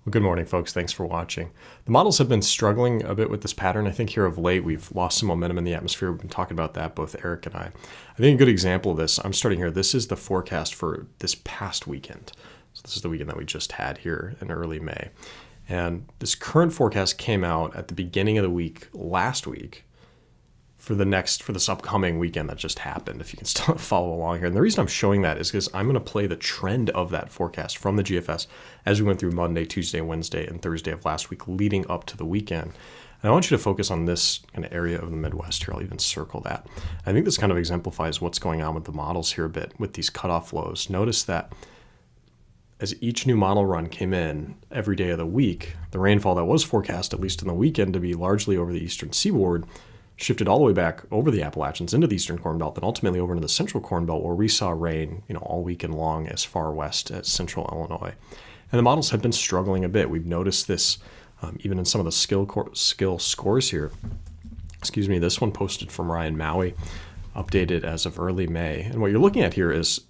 Well, good morning, folks. Thanks for watching. The models have been struggling a bit with this pattern. I think here of late, we've lost some momentum in the atmosphere. We've been talking about that, both Eric and I. I think a good example of this, I'm starting here. This is the forecast for this past weekend. So this is the weekend that we just had here in early May. And this current forecast came out at the beginning of the week, last week, for this upcoming weekend that just happened, if you can still follow along here. And the reason I'm showing that is because I'm going to play the trend of that forecast from the GFS as we went through Monday, Tuesday, Wednesday, and Thursday of last week leading up to the weekend. And I want you to focus on this kind of area of the Midwest here. I'll even circle that. I think this kind of exemplifies what's going on with the models here a bit with these cutoff lows. Notice that as each new model run came in every day of the week, the rainfall that was forecast, at least in the weekend, to be largely over the eastern seaboard shifted all the way back over the Appalachians into the eastern Corn Belt, then ultimately over into the central Corn Belt, where we saw rain, all weekend long as far west as central Illinois. And the models have been struggling a bit. We've noticed this even in some of the skill scores here. Excuse me, this one posted from Ryan Maui, updated as of early May. And what you're looking at here is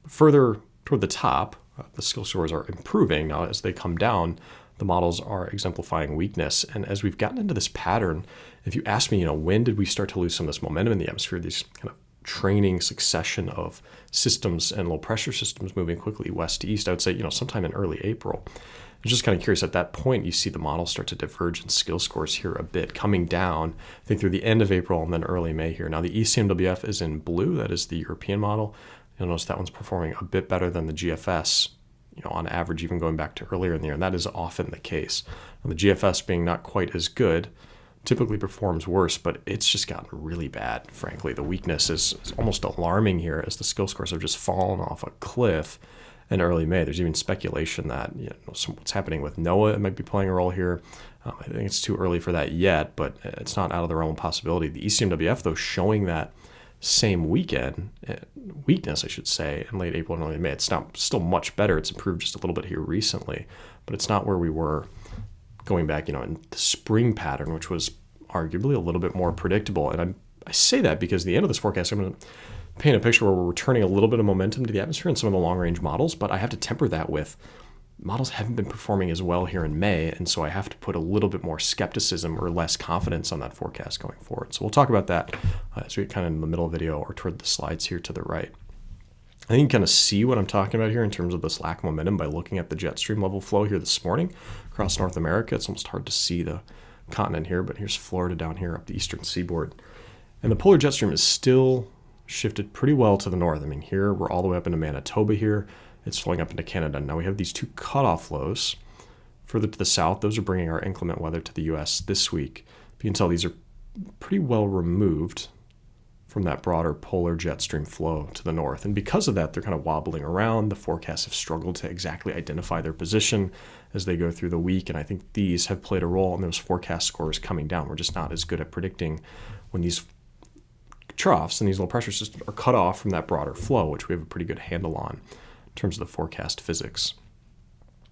further toward the top, the skill scores are improving. Now, as they come down, the models are exemplifying weakness. And as we've gotten into this pattern, if you ask me, when did we start to lose some of this momentum in the atmosphere, these kind of training succession of systems and low pressure systems moving quickly west to east, I would say, sometime in early April. I'm just kind of curious, at that point, you see the model start to diverge in skill scores here a bit, coming down, I think, through the end of April and then early May here. Now, the ECMWF is in blue. That is the European model. You'll notice that one's performing a bit better than the GFS, on average, even going back to earlier in the year, and that is often the case. And the GFS being not quite as good typically performs worse, but it's just gotten really bad, frankly. The weakness is almost alarming here as the skill scores have just fallen off a cliff in early May. There's even speculation that what's happening with NOAA, it might be playing a role here. I think it's too early for that yet, but it's not out of the realm of possibility. The ECMWF, though, showing that same weekend, weakness, I should say, in late April and early May. It's not still much better. It's improved just a little bit here recently, but it's not where we were going back, in the spring pattern, which was arguably a little bit more predictable. And I say that because at the end of this forecast, I'm going to paint a picture where we're returning a little bit of momentum to the atmosphere in some of the long-range models, but I have to temper that with models haven't been performing as well here in May, and so I have to put a little bit more skepticism or less confidence on that forecast going forward. So we'll talk about that as we get kind of in the middle of the video or toward the slides here to the right. I think you can kind of see what I'm talking about here in terms of this lack of momentum by looking at the jet stream level flow here this morning across North America. It's almost hard to see the continent here, but here's Florida down here up the eastern seaboard. And the polar jet stream is still shifted pretty well to the north. I mean, here we're all the way up into Manitoba here. It's flowing up into Canada. Now we have these two cutoff lows further to the south. Those are bringing our inclement weather to the U.S. this week. You can tell these are pretty well removed from that broader polar jet stream flow to the north. And because of that, they're kind of wobbling around. The forecasts have struggled to exactly identify their position as they go through the week. And I think these have played a role in those forecast scores coming down. We're just not as good at predicting when these troughs and these low pressure systems are cut off from that broader flow, which we have a pretty good handle on in terms of the forecast physics.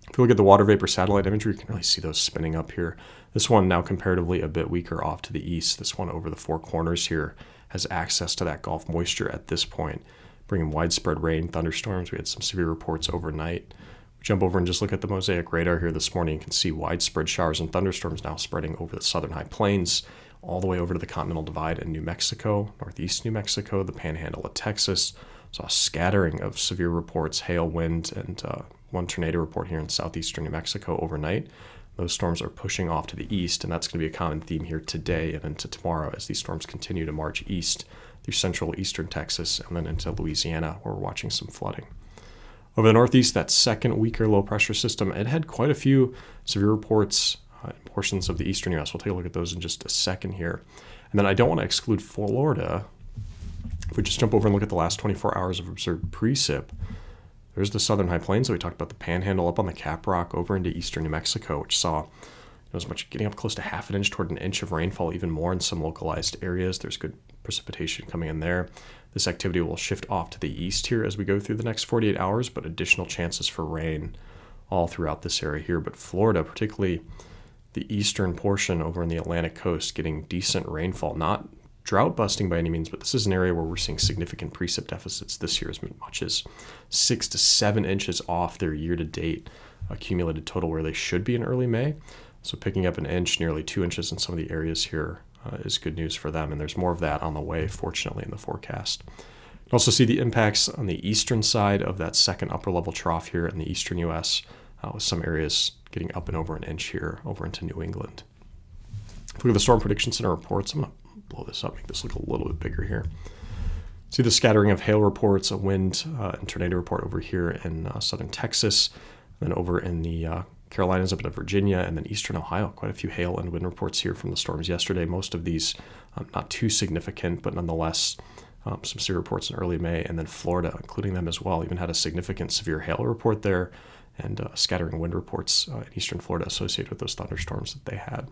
If you look at the water vapor satellite imagery, you can really see those spinning up here. This one now comparatively a bit weaker off to the east. This one over the four corners here has access to that Gulf moisture at this point, bringing widespread rain, thunderstorms. We had some severe reports overnight. We jump over and just look at the mosaic radar here this morning. You can see widespread showers and thunderstorms now spreading over the southern high plains, all the way over to the Continental Divide in New Mexico, northeast New Mexico, the panhandle of Texas. Saw a scattering of severe reports, hail, wind, and one tornado report here in southeastern New Mexico overnight. Those storms are pushing off to the east, and that's going to be a common theme here today and into tomorrow as these storms continue to march east through central eastern Texas and then into Louisiana, where we're watching some flooding. Over the northeast, that second weaker low pressure system, it had quite a few severe reports in portions of the eastern U.S. We'll take a look at those in just a second here. And then I don't want to exclude Florida. If we just jump over and look at the last 24 hours of observed precip, there's the southern high plains that we talked about, the panhandle up on the Cap Rock over into eastern New Mexico, which saw as much getting up close to half an inch toward an inch of rainfall, even more in some localized areas. There's good precipitation coming in there. This activity will shift off to the east here as we go through the next 48 hours, but additional chances for rain all throughout this area here. But Florida, particularly the eastern portion over in the Atlantic coast, getting decent rainfall, not drought busting by any means, but this is an area where we're seeing significant precip deficits this year, as much as 6 to 7 inches off their year-to-date accumulated total where they should be in early May. So picking up an inch, nearly 2 inches in some of the areas here is good news for them. And there's more of that on the way, fortunately, in the forecast. You can also see the impacts on the eastern side of that second upper level trough here in the eastern U.S., with some areas getting up and over an inch here over into New England. If we look at the Storm Prediction Center reports, I'm going to blow this up, make this look a little bit bigger here. See the scattering of hail reports, a wind and tornado report over here in southern Texas, then over in the Carolinas up into Virginia, and then eastern Ohio. Quite a few hail and wind reports here from the storms yesterday. Most of these not too significant, but nonetheless some severe reports in early May. And then Florida, including them as well, even had a significant severe hail report there, and scattering wind reports in eastern Florida associated with those thunderstorms that they had.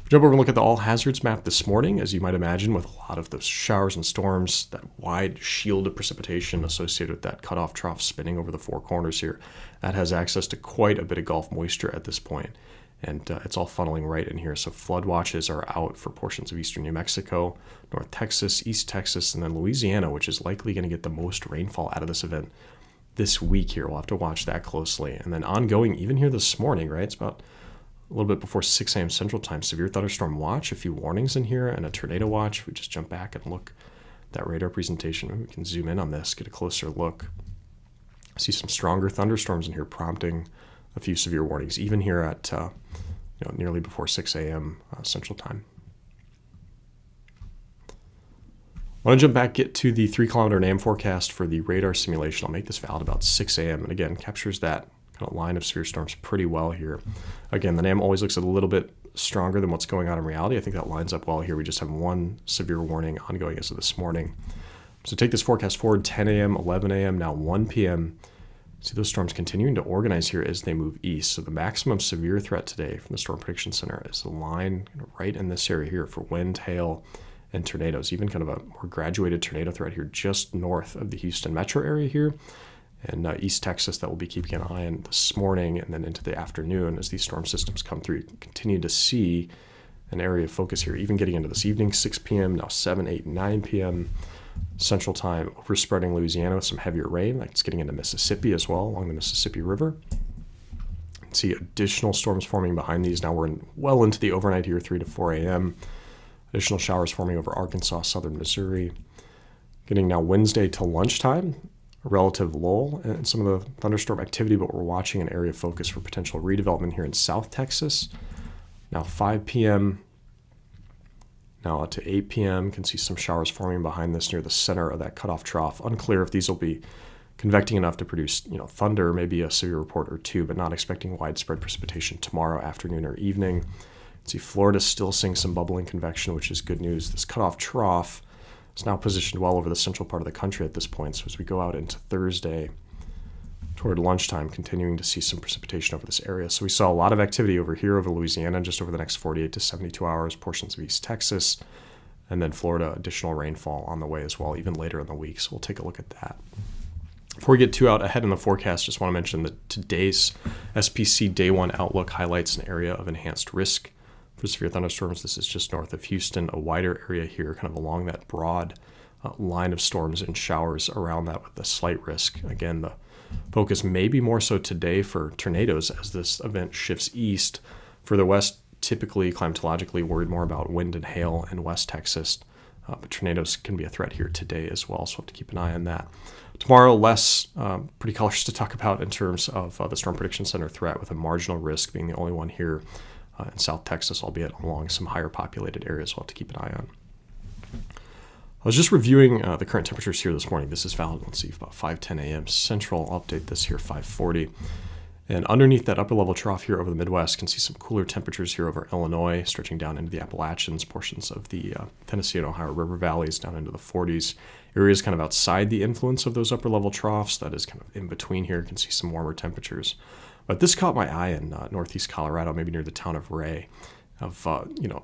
Jump over and look at the all hazards map this morning. As you might imagine, with a lot of those showers and storms, that wide shield of precipitation associated with that cutoff trough spinning over the four corners here, that has access to quite a bit of Gulf moisture at this point. And it's all funneling right in here. So flood watches are out for portions of eastern New Mexico, North Texas, East Texas, and then Louisiana, which is likely going to get the most rainfall out of this event this week here. We'll have to watch that closely. And then ongoing, even here this morning, right? It's about a little bit before 6 a.m. Central Time, severe thunderstorm watch, a few warnings in here, and a tornado watch. We just jump back and look at that radar presentation. Maybe we can zoom in on this, get a closer look. See some stronger thunderstorms in here prompting a few severe warnings, even here at nearly before 6 a.m. Central Time. I want to jump back, get to the 3-kilometer NAM forecast for the radar simulation. I'll make this valid about 6 a.m. And again, captures that kind of line of severe storms pretty well here. Again, the NAM always looks a little bit stronger than what's going on in reality. I think that lines up well here. We just have one severe warning ongoing as of this morning. So take this forecast forward, 10 a.m., 11 a.m., now 1 p.m. See those storms continuing to organize here as they move east. So the maximum severe threat today from the Storm Prediction Center is the line right in this area here for wind, hail, and tornadoes. Even kind of a more graduated tornado threat here just north of the Houston metro area here. And East Texas that we'll be keeping an eye on this morning and then into the afternoon as these storm systems come through. You can continue to see an area of focus here, even getting into this evening, 6 p.m., now 7, 8, 9 p.m. Central Time, overspreading Louisiana with some heavier rain. That's getting into Mississippi as well, along the Mississippi River. See additional storms forming behind these. Now we're well into the overnight here, 3 to 4 a.m. Additional showers forming over Arkansas, southern Missouri. Getting now Wednesday till lunchtime, a relative lull in some of the thunderstorm activity, but we're watching an area of focus for potential redevelopment here in South Texas. Now 5 p.m., now to 8 p.m., can see some showers forming behind this near the center of that cutoff trough. Unclear if these will be convecting enough to produce, thunder, maybe a severe report or two, but not expecting widespread precipitation tomorrow afternoon or evening. See, Florida's still seeing some bubbling convection, which is good news. This cutoff trough is now positioned well over the central part of the country at this point. So as we go out into Thursday toward lunchtime, continuing to see some precipitation over this area. So we saw a lot of activity over here over Louisiana just over the next 48 to 72 hours, portions of East Texas, and then Florida, additional rainfall on the way as well, even later in the week. So we'll take a look at that. Before we get too out ahead in the forecast, just want to mention that today's SPC Day 1 outlook highlights an area of enhanced risk for severe thunderstorms. This is just north of Houston, a wider area here, kind of along that broad line of storms and showers around that with a slight risk. Again, the focus may be more so today for tornadoes as this event shifts east. Further west, typically climatologically worried more about wind and hail in West Texas, but tornadoes can be a threat here today as well, so we'll have to keep an eye on that. Tomorrow, less pretty colors to talk about in terms of the Storm Prediction Center threat, with a marginal risk being the only one here in South Texas, albeit along some higher populated areas we'll have to keep an eye on. I was just reviewing the current temperatures here this morning. This is valid, let's see, about 5:10 a.m. Central. I'll update this here, 5:40. And underneath that upper level trough here over the Midwest, can see some cooler temperatures here over Illinois, stretching down into the Appalachians, portions of the Tennessee and Ohio River valleys down into the 40s. Areas kind of outside the influence of those upper level troughs, that is kind of in between here, can see some warmer temperatures. But this caught my eye in northeast Colorado, maybe near the town of Ray, of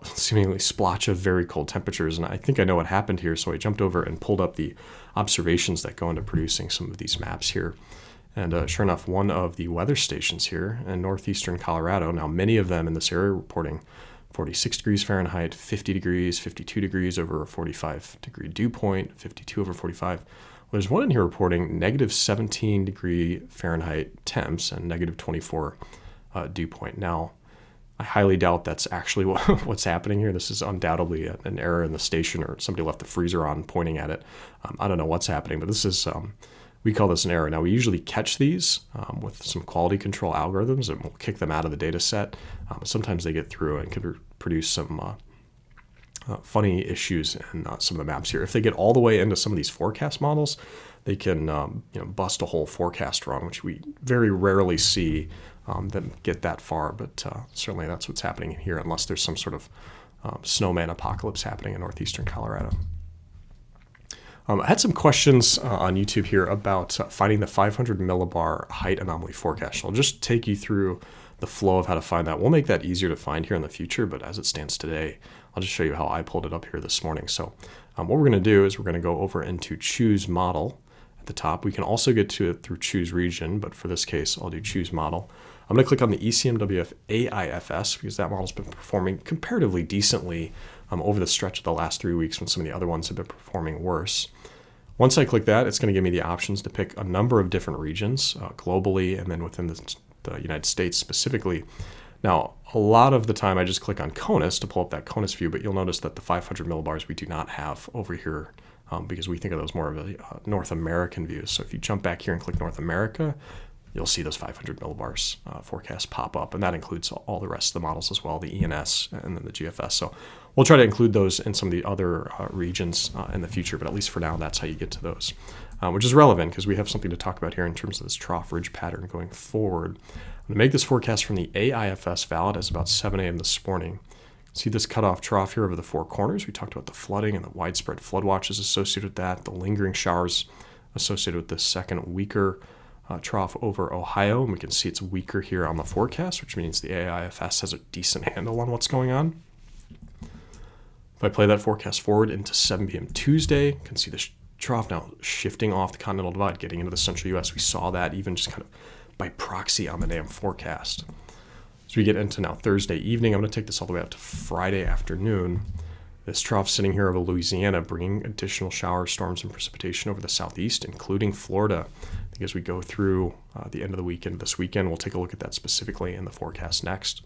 seemingly splotch of very cold temperatures. And I think I know what happened here, so I jumped over and pulled up the observations that go into producing some of these maps here. And sure enough, one of the weather stations here in northeastern Colorado, now many of them in this area reporting 46 degrees Fahrenheit, 50 degrees, 52 degrees over a 45-degree dew point, 52 over 45, There's one in here reporting negative 17 degree Fahrenheit temps and negative 24 dew point. Now, I highly doubt that's actually what's happening here. This is undoubtedly an error in the station, or somebody left the freezer on pointing at it. I don't know what's happening, but this is, we call this an error. Now, we usually catch these with some quality control algorithms, and we'll kick them out of the data set. Sometimes they get through and can produce some funny issues in some of the maps here. If they get all the way into some of these forecast models, they can bust a whole forecast run, which we very rarely see them get that far. But certainly that's what's happening here, unless there's some sort of snowman apocalypse happening in northeastern Colorado. I had some questions on YouTube here about finding the 500 millibar height anomaly forecast. I'll just take you through the flow of how to find that. We'll make that easier to find here in the future, but as it stands today, I'll just show you how I pulled it up here this morning. So what we're going to do is we're going to go over into Choose Model at the top. We can also get to it through Choose Region, but for this case, I'll do Choose Model. I'm going to click on the ECMWF AIFS because that model's been performing comparatively decently over the stretch of the last 3 weeks when some of the other ones have been performing worse. Once I click that, it's going to give me the options to pick a number of different regions globally and then within the United States specifically. Now, a lot of the time I just click on CONUS to pull up that CONUS view, but you'll notice that the 500 millibars we do not have over here because we think of those more of a North American views. So if you jump back here and click North America, you'll see those 500 millibars forecasts pop up, and that includes all the rest of the models as well, the ENS and then the GFS. So we'll try to include those in some of the other regions in the future, but at least for now, that's how you get to those, which is relevant because we have something to talk about here in terms of this trough ridge pattern going forward. I'm going to make this forecast from the AIFS valid as about 7 a.m. this morning. See this cutoff trough here over the four corners. We talked about the flooding and the widespread flood watches associated with that, the lingering showers associated with this second weaker trough over Ohio, and we can see it's weaker here on the forecast, which means the AIFS has a decent handle on what's going on. If I play that forecast forward into 7 p.m. Tuesday, you can see the trough now shifting off the continental divide, getting into the central U.S. We saw that even just kind of by proxy on the damn forecast. So we get into now Thursday evening. I'm going to take this all the way out to Friday afternoon. This trough sitting here over Louisiana, bringing additional showers, storms, and precipitation over the southeast, including Florida. I think as we go through the end of the weekend, this weekend, we'll take a look at that specifically in the forecast next.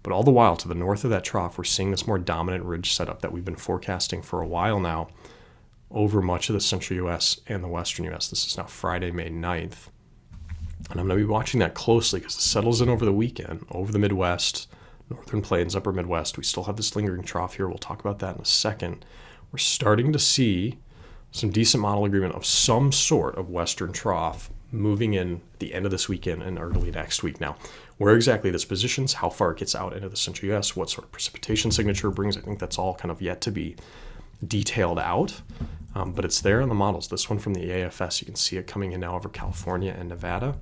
But all the while, to the north of that trough, we're seeing this more dominant ridge setup that we've been forecasting for a while now over much of the central U.S. and the western U.S. This is now Friday, May 9th. And I'm going to be watching that closely because it settles in over the weekend, over the Midwest, Northern Plains, Upper Midwest. We still have this lingering trough here. We'll talk about that in a second. We're starting to see some decent model agreement of some sort of western trough moving in at the end of this weekend and early next week. Now, where exactly this positions, how far it gets out into the central U.S., what sort of precipitation signature brings, I think that's all kind of yet to be detailed out. But it's there in the models. This one from the AFS, you can see it coming in now over California and Nevada.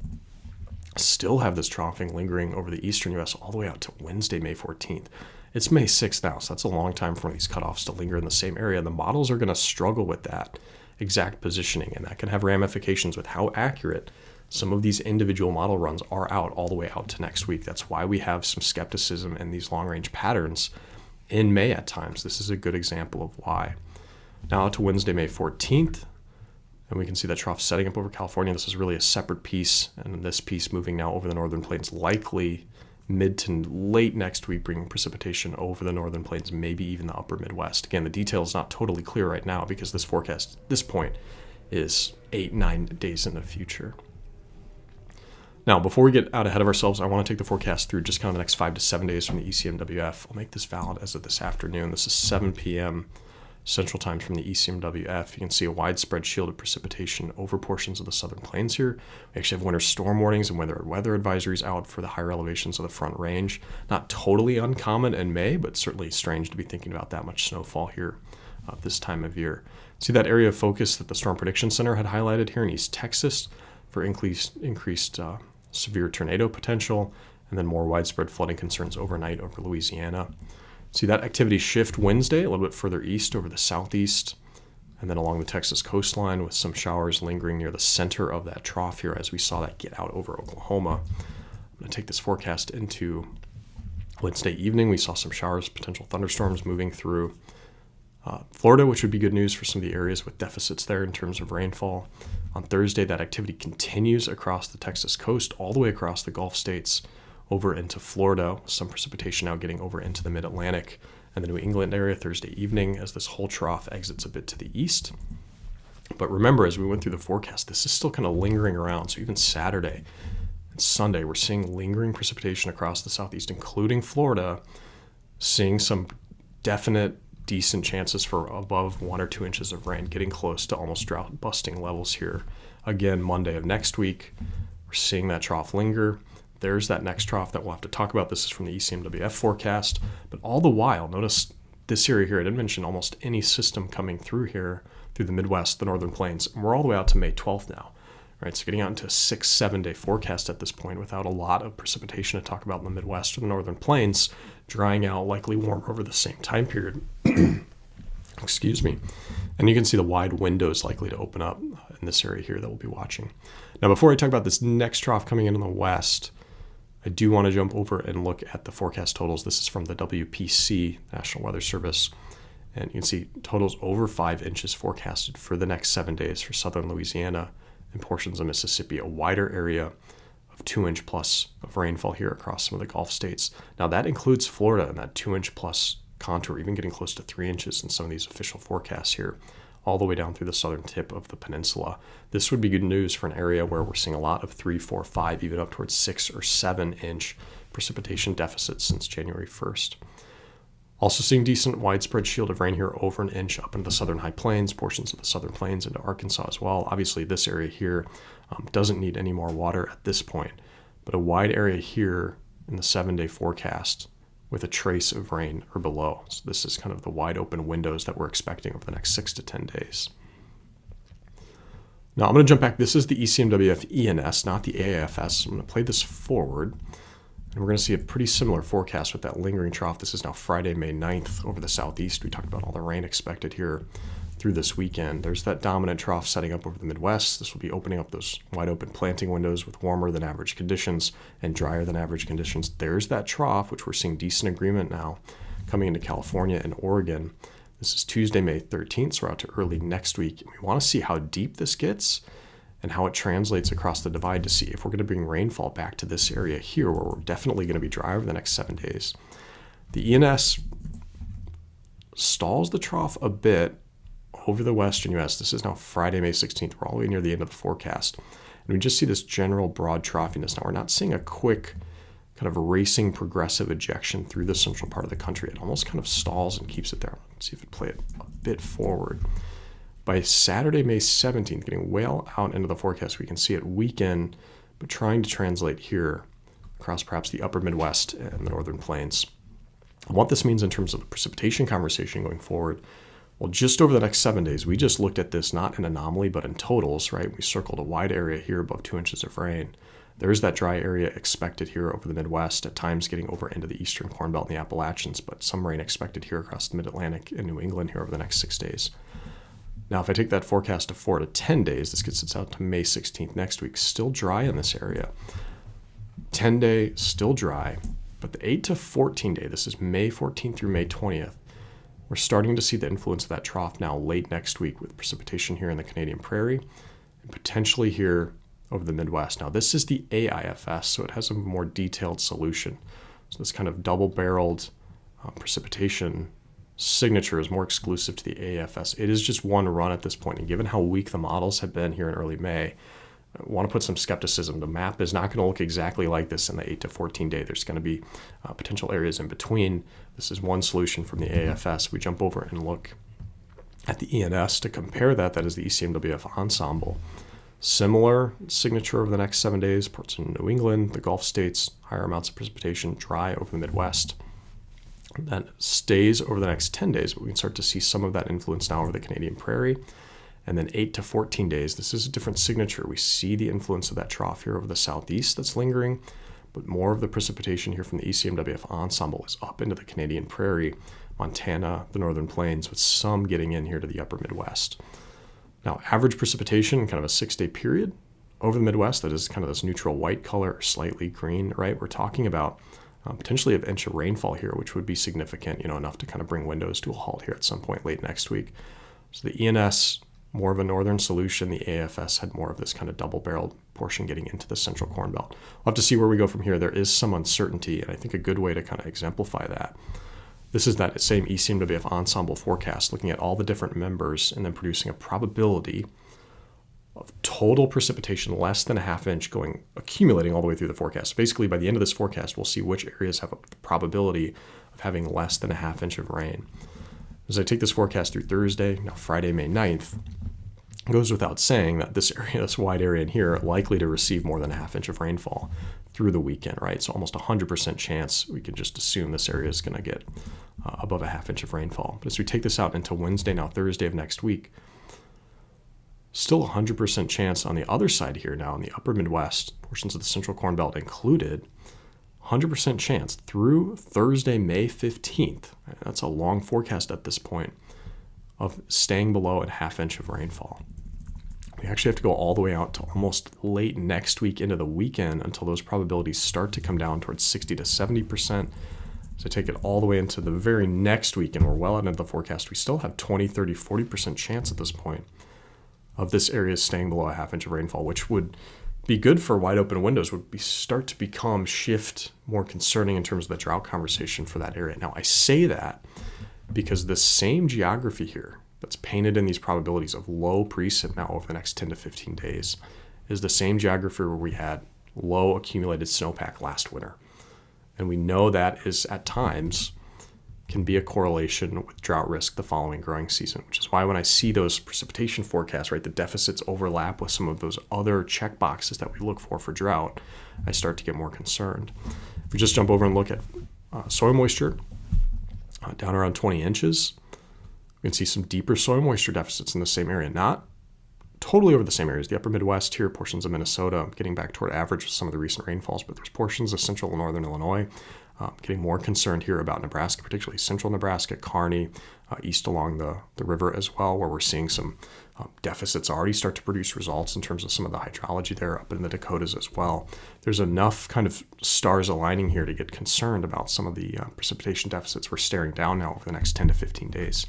Still have this troughing lingering over the eastern U.S. all the way out to Wednesday, May 14th. It's May 6th now, so that's a long time for these cutoffs to linger in the same area. The models are going to struggle with that exact positioning, and that can have ramifications with how accurate some of these individual model runs are out all the way out to next week. That's why we have some skepticism in these long-range patterns in May at times. This is a good example of why. Now to Wednesday, May 14th, and we can see that trough setting up over California. This is really a separate piece, and this piece moving now over the northern plains, likely mid to late next week, bringing precipitation over the northern plains, maybe even the upper Midwest. Again, the detail is not totally clear right now because this forecast at this point is 8-9 days in the future. Now, before we get out ahead of ourselves, I want to take the forecast through just kind of the next 5 to 7 days from the ECMWF. I'll make this valid as of this afternoon. This is 7 p.m. Central Time from the ECMWF. You can see a widespread shield of precipitation over portions of the southern plains here. We actually have winter storm warnings and weather advisories out for the higher elevations of the Front Range. Not totally uncommon in May, but certainly strange to be thinking about that much snowfall here this time of year. See that area of focus that the Storm Prediction Center had highlighted here in East Texas for increased severe tornado potential, and then more widespread flooding concerns overnight over Louisiana. See that activity shift Wednesday a little bit further east over the southeast and then along the Texas coastline with some showers lingering near the center of that trough here as we saw that get out over Oklahoma. I'm going to take this forecast into Wednesday evening. We saw some showers, potential thunderstorms moving through Florida, which would be good news for some of the areas with deficits there in terms of rainfall. On Thursday, that activity continues across the Texas coast, all the way across the Gulf states, over into Florida, some precipitation now getting over into the mid-Atlantic and the New England area Thursday evening as this whole trough exits a bit to the east. But remember, as we went through the forecast, this is still kind of lingering around. So even Saturday and Sunday, we're seeing lingering precipitation across the southeast, including Florida, seeing some definite decent chances for above 1 or 2 inches of rain, getting close to almost drought busting levels here. Again, Monday of next week, we're seeing that trough linger. There's that next trough that we'll have to talk about. This is from the ECMWF forecast. But all the while, notice this area here, I didn't mention almost any system coming through here, through the Midwest, the Northern Plains. And we're all the way out to May 12th now, right? So getting out into a 6-7 day forecast at this point without a lot of precipitation to talk about in the Midwest or the Northern Plains, drying out, likely warmer over the same time period. Excuse me. And you can see the wide windows likely to open up in this area here that we'll be watching. Now, before I talk about this next trough coming in the west, I do want to jump over and look at the forecast totals. This is from the WPC, National Weather Service. And you can see totals over 5 inches forecasted for the next 7 days for southern Louisiana and portions of Mississippi, a wider area of 2-inch plus of rainfall here across some of the Gulf states. Now, that includes Florida and that 2-inch plus contour, even getting close to 3 inches in some of these official forecasts here, all the way down through the southern tip of the peninsula. This would be good news for an area where we're seeing a lot of 3, 4, 5, even up towards 6 or 7 inch precipitation deficits since January 1st. Also seeing decent widespread shield of rain here over an inch up into the southern high plains, portions of the southern plains into Arkansas as well. Obviously, this area here doesn't need any more water at this point, but a wide area here in the 7-day forecast with a trace of rain or below. So this is kind of the wide open windows that we're expecting over the next 6 to 10 days. Now I'm going to jump back. This is the ECMWF ENS, not the AIFS. I'm going to play this forward, and we're going to see a pretty similar forecast with that lingering trough. This is now Friday, May 9th over the southeast. We talked about all the rain expected here through this weekend. There's that dominant trough setting up over the Midwest. This will be opening up those wide open planting windows with warmer than average conditions and drier than average conditions. There's that trough, which we're seeing decent agreement now coming into California and Oregon. This is Tuesday, May 13th, so we're out to early next week. We want to see how deep this gets and how it translates across the divide to see if we're going to bring rainfall back to this area here where we're definitely going to be dry over the next 7 days. The ENS stalls the trough a bit over the western U.S. This is now Friday, May 16th. We're all the way near the end of the forecast. And we just see this general broad troughiness. Now, we're not seeing a quick kind of racing progressive ejection through the central part of the country. It almost kind of stalls and keeps it there. Let's see if it play it a bit forward. By Saturday, May 17th, getting well out into the forecast, we can see it weaken, but trying to translate here across perhaps the upper Midwest and the northern plains. And what this means in terms of the precipitation conversation going forward, well, just over the next 7 days, we just looked at this not in anomaly, but in totals, right? We circled a wide area here above 2 inches of rain. There's that dry area expected here over the Midwest, at times getting over into the eastern Corn Belt and the Appalachians, but some rain expected here across the Mid-Atlantic and New England here over the next 6 days. Now, if I take that forecast to 4 to 10 days, this gets us out to May 16th next week. Still dry in this area. 10-day, still dry. But the 8 to 14-day, this is May 14th through May 20th, we're starting to see the influence of that trough now late next week with precipitation here in the Canadian Prairie and potentially here over the Midwest. Now, this is the AIFS, so it has a more detailed solution. So this kind of double-barreled precipitation signature is more exclusive to the AIFS. It is just one run at this point, and given how weak the models have been here in early May, I want to put some skepticism. The map is not going to look exactly like this in the 8 to 14 day. There's going to be potential areas in between. This is one solution from the AIFS. We jump over and look at the ENS to compare that. That is the ECMWF ensemble. Similar signature over the next 7 days. Parts in New England, the Gulf states, higher amounts of precipitation, dry over the Midwest. That stays over the next 10 days, but we can start to see some of that influence now over the Canadian Prairie. And then 8 to 14 days, this is a different signature. We see the influence of that trough here over the southeast that's lingering, but more of the precipitation here from the ECMWF ensemble is up into the Canadian Prairie, Montana, the Northern Plains, with some getting in here to the upper Midwest. Now, average precipitation in kind of a 6-day period over the Midwest, that is kind of this neutral white color or slightly green, right? We're talking about potentially an inch of rainfall here, which would be significant, enough to kind of bring windows to a halt here at some point late next week. So the ENS, more of a northern solution. The AFS had more of this kind of double-barreled portion getting into the central Corn Belt. We'll have to see where we go from here. There is some uncertainty, and I think a good way to kind of exemplify that, this is that same ECMWF ensemble forecast, looking at all the different members and then producing a probability of total precipitation less than a half inch accumulating all the way through the forecast. Basically, by the end of this forecast, we'll see which areas have a probability of having less than a half inch of rain. As I take this forecast through Thursday, now Friday, May 9th, it goes without saying that this area, this wide area in here, likely to receive more than a half inch of rainfall through the weekend, right? So almost 100% chance we can just assume this area is going to get above a half inch of rainfall. But as we take this out into Wednesday, now Thursday of next week, still 100% chance on the other side here now in the upper Midwest, portions of the central Corn Belt included, 100% chance through Thursday, May 15th. That's a long forecast at this point of staying below a half inch of rainfall. We actually have to go all the way out to almost late next week into the weekend until those probabilities start to come down towards 60 to 70%. So take it all the way into the very next week, and we're well out into the forecast. We still have 20, 30, 40% chance at this point of this area staying below a half inch of rainfall, which would be good for wide open windows, would start to shift more concerning in terms of the drought conversation for that area. Now, I say that because the same geography here that's painted in these probabilities of low precip now over the next 10 to 15 days is the same geography where we had low accumulated snowpack last winter. And we know that is at times can be a correlation with drought risk the following growing season, which is why when I see those precipitation forecasts, right, the deficits overlap with some of those other check boxes that we look for drought, I start to get more concerned. If we just jump over and look at soil moisture, down around 20 inches, we can see some deeper soil moisture deficits in the same area, not totally over the same areas. The upper Midwest here, portions of Minnesota, getting back toward average with some of the recent rainfalls, but there's portions of central and northern Illinois. Getting more concerned here about Nebraska, particularly central Nebraska, Kearney, east along the river as well, where we're seeing some deficits already start to produce results in terms of some of the hydrology there up in the Dakotas as well. There's enough kind of stars aligning here to get concerned about some of the precipitation deficits we're staring down now over the next 10 to 15 days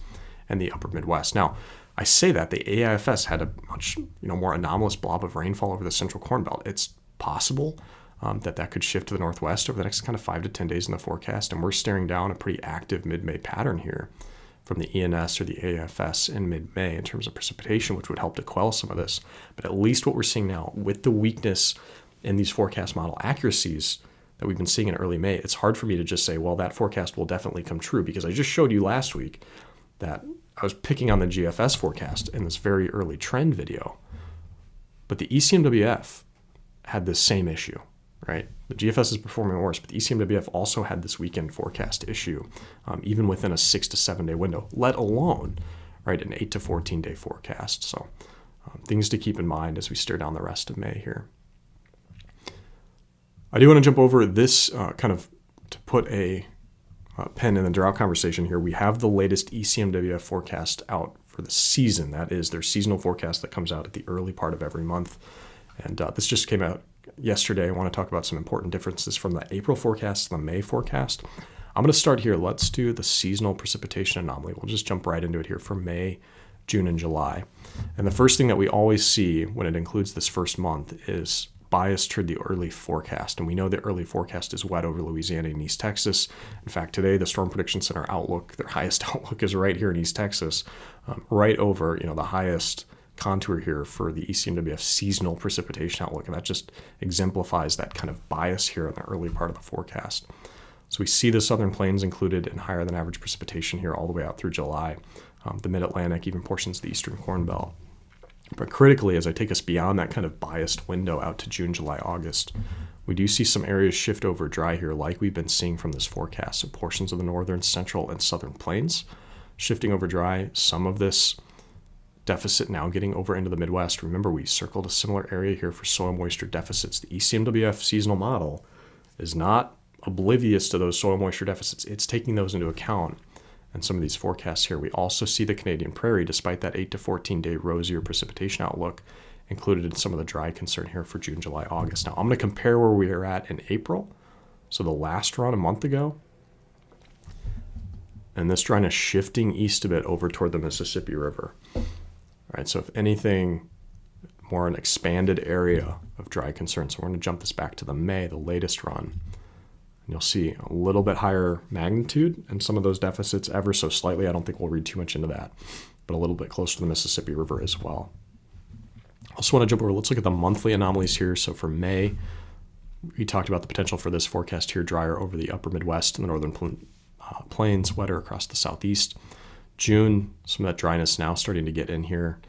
in the upper Midwest. Now, I say that the AIFS had a much more anomalous blob of rainfall over the central Corn Belt. It's possible that could shift to the northwest over the next kind of 5 to 10 days in the forecast, and we're staring down a pretty active mid-May pattern here from the ENS or the AFS in mid-May in terms of precipitation, which would help to quell some of this. But at least what we're seeing now with the weakness in these forecast model accuracies that we've been seeing in early May, it's hard for me to just say, well, that forecast will definitely come true, because I just showed you last week that I was picking on the GFS forecast in this very early trend video. But the ECMWF had this same issue, right? The GFS is performing worse, but the ECMWF also had this weekend forecast issue, even within a 6 to 7 day window, let alone, right, an 8 to 14 day forecast. So things to keep in mind as we stare down the rest of May here. I do want to jump over this kind of to put a pen in the drought conversation here. We have the latest ECMWF forecast out for the season. That is their seasonal forecast that comes out at the early part of every month. And this just came out yesterday. I want to talk about some important differences from the April forecast to the May forecast. I'm going to start here. Let's do the seasonal precipitation anomaly. We'll just jump right into it here for May, June, and July. And the first thing that we always see when it includes this first month is bias toward the early forecast. And we know the early forecast is wet over Louisiana and East Texas. In fact, today, the Storm Prediction Center outlook, their highest outlook is right here in East Texas, right over the highest contour here for the ECMWF seasonal precipitation outlook. And that just exemplifies that kind of bias here in the early part of the forecast. So we see the Southern Plains included in higher than average precipitation here all the way out through July, the Mid-Atlantic, even portions of the Eastern Corn Belt. But critically, as I take us beyond that kind of biased window out to June, July, August, we do see some areas shift over dry here like we've been seeing from this forecast. So portions of the northern, central, and southern plains shifting over dry. Some of this deficit now getting over into the Midwest. Remember, we circled a similar area here for soil moisture deficits. The ECMWF seasonal model is not oblivious to those soil moisture deficits. It's taking those into account. And some of these forecasts here, we also see the Canadian Prairie, despite that 8 to 14 day rosier precipitation outlook, included in some of the dry concern here for June, July, August. Now, I'm going to compare where we are at in April So the last run a month ago, and this dryness shifting east a bit over toward the Mississippi River. All right, so if anything, more an expanded area of dry concern. So we're going to jump this back to the May, the latest run. And you'll see a little bit higher magnitude and some of those deficits ever so slightly. I don't think we'll read too much into that, but a little bit closer to the Mississippi River as well. I also want to jump over, let's look at the monthly anomalies here. So for May, we talked about the potential for this forecast here, drier over the upper Midwest and the northern plains, wetter across the southeast. June, some of that dryness now starting to get in here.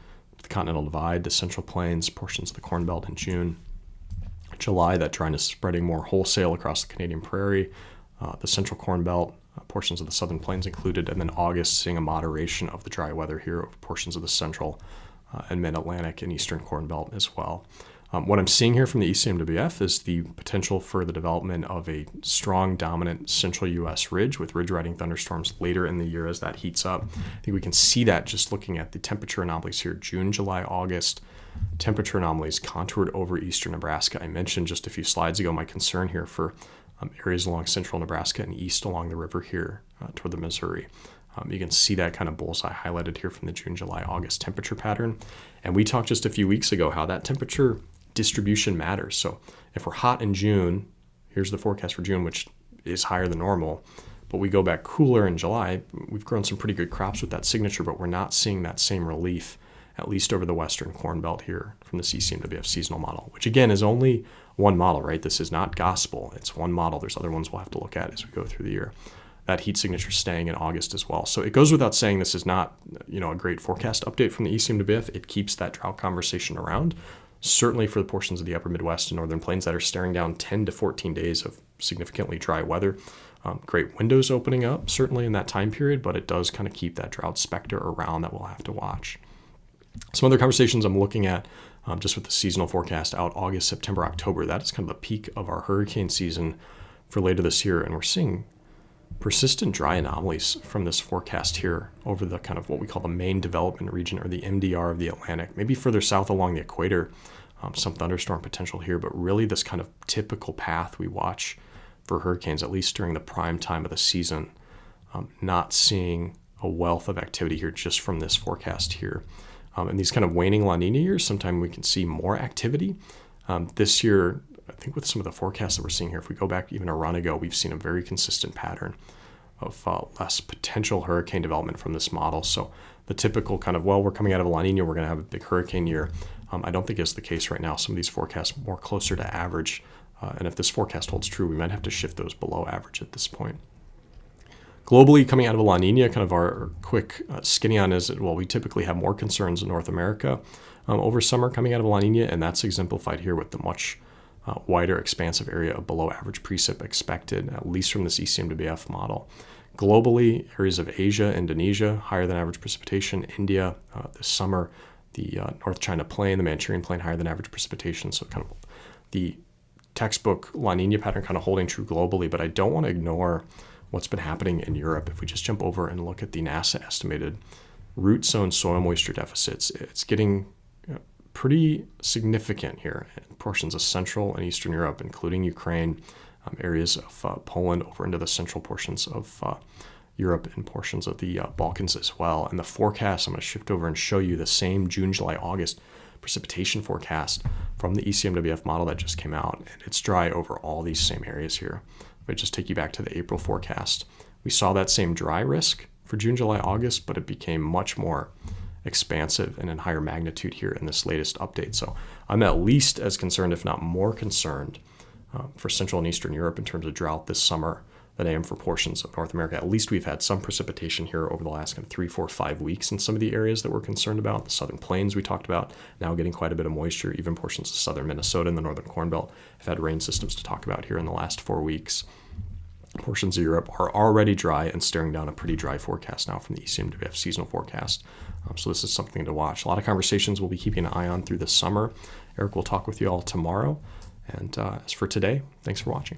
The Continental Divide, the Central Plains, portions of the Corn Belt in June. July, that dryness spreading more wholesale across the Canadian Prairie, the Central Corn Belt, portions of the Southern Plains included, and then August seeing a moderation of the dry weather here over portions of the Central and Mid-Atlantic and Eastern Corn Belt as well. What I'm seeing here from the ECMWF is the potential for the development of a strong, dominant central U.S. ridge with ridge-riding thunderstorms later in the year as that heats up. I think we can see that just looking at the temperature anomalies here, June, July, August. Temperature anomalies contoured over eastern Nebraska. I mentioned just a few slides ago my concern here for areas along central Nebraska and east along the river here toward the Missouri. You can see that kind of bullseye highlighted here from the June, July, August temperature pattern. And we talked just a few weeks ago how that temperature distribution matters. So if we're hot in June, here's the forecast for June, which is higher than normal, but we go back cooler in July, we've grown some pretty good crops with that signature, but we're not seeing that same relief, at least over the Western Corn Belt here from the ECMWF seasonal model, which again is only one model, right? This is not gospel. It's one model. There's other ones we'll have to look at as we go through the year. That heat signature staying in August as well. So it goes without saying this is not, a great forecast update from the ECMWF. It keeps that drought conversation around, certainly for the portions of the upper Midwest and northern plains that are staring down 10 to 14 days of significantly dry weather. Great windows opening up, certainly in that time period, but it does kind of keep that drought specter around that we'll have to watch. Some other conversations I'm looking at just with the seasonal forecast out August, September, October. That is kind of the peak of our hurricane season for later this year, and we're seeing persistent dry anomalies from this forecast here over the kind of what we call the main development region, or the MDR of the Atlantic, maybe further south along the equator, some thunderstorm potential here, but really this kind of typical path we watch for hurricanes, at least during the prime time of the season. Not seeing a wealth of activity here just from this forecast here. In these kind of waning La Nina years, sometimes we can see more activity. This year, I think with some of the forecasts that we're seeing here, if we go back even a run ago, we've seen a very consistent pattern of less potential hurricane development from this model. So the typical kind of, we're coming out of a La Nina, we're going to have a big hurricane year. I don't think is the case right now. Some of these forecasts more closer to average. And if this forecast holds true, we might have to shift those below average at this point. Globally, coming out of a La Nina, kind of our quick skinny on is, we typically have more concerns in North America over summer coming out of a La Nina, and that's exemplified here with the much wider expansive area of below average precip expected, at least from this ECMWF model. Globally, areas of Asia, Indonesia, higher than average precipitation. India this summer, the North China Plain, the Manchurian Plain, higher than average precipitation. So kind of the textbook La Nina pattern kind of holding true globally, but I don't want to ignore what's been happening in Europe. If we just jump over and look at the NASA estimated root zone soil moisture deficits, it's getting pretty significant here in portions of Central and Eastern Europe, including Ukraine, areas of Poland over into the central portions of Europe and portions of the Balkans as well. And the forecast, I'm going to shift over and show you the same June, July, August precipitation forecast from the ECMWF model that just came out. And it's dry over all these same areas here. If I just take you back to the April forecast, we saw that same dry risk for June, July, August, but it became much more expansive and in higher magnitude here in this latest update. So I'm at least as concerned, if not more concerned, for Central and Eastern Europe in terms of drought this summer than I am for portions of North America. At least we've had some precipitation here over the last 3, 4, 5 weeks in some of the areas that we're concerned about. The Southern Plains we talked about, now getting quite a bit of moisture. Even portions of southern Minnesota and the Northern Corn Belt have had rain systems to talk about here in the last 4 weeks. Portions of Europe are already dry and staring down a pretty dry forecast now from the ECMWF seasonal forecast. So this is something to watch. A lot of conversations we'll be keeping an eye on through the summer. Eric will talk with you all tomorrow. And as for today, thanks for watching.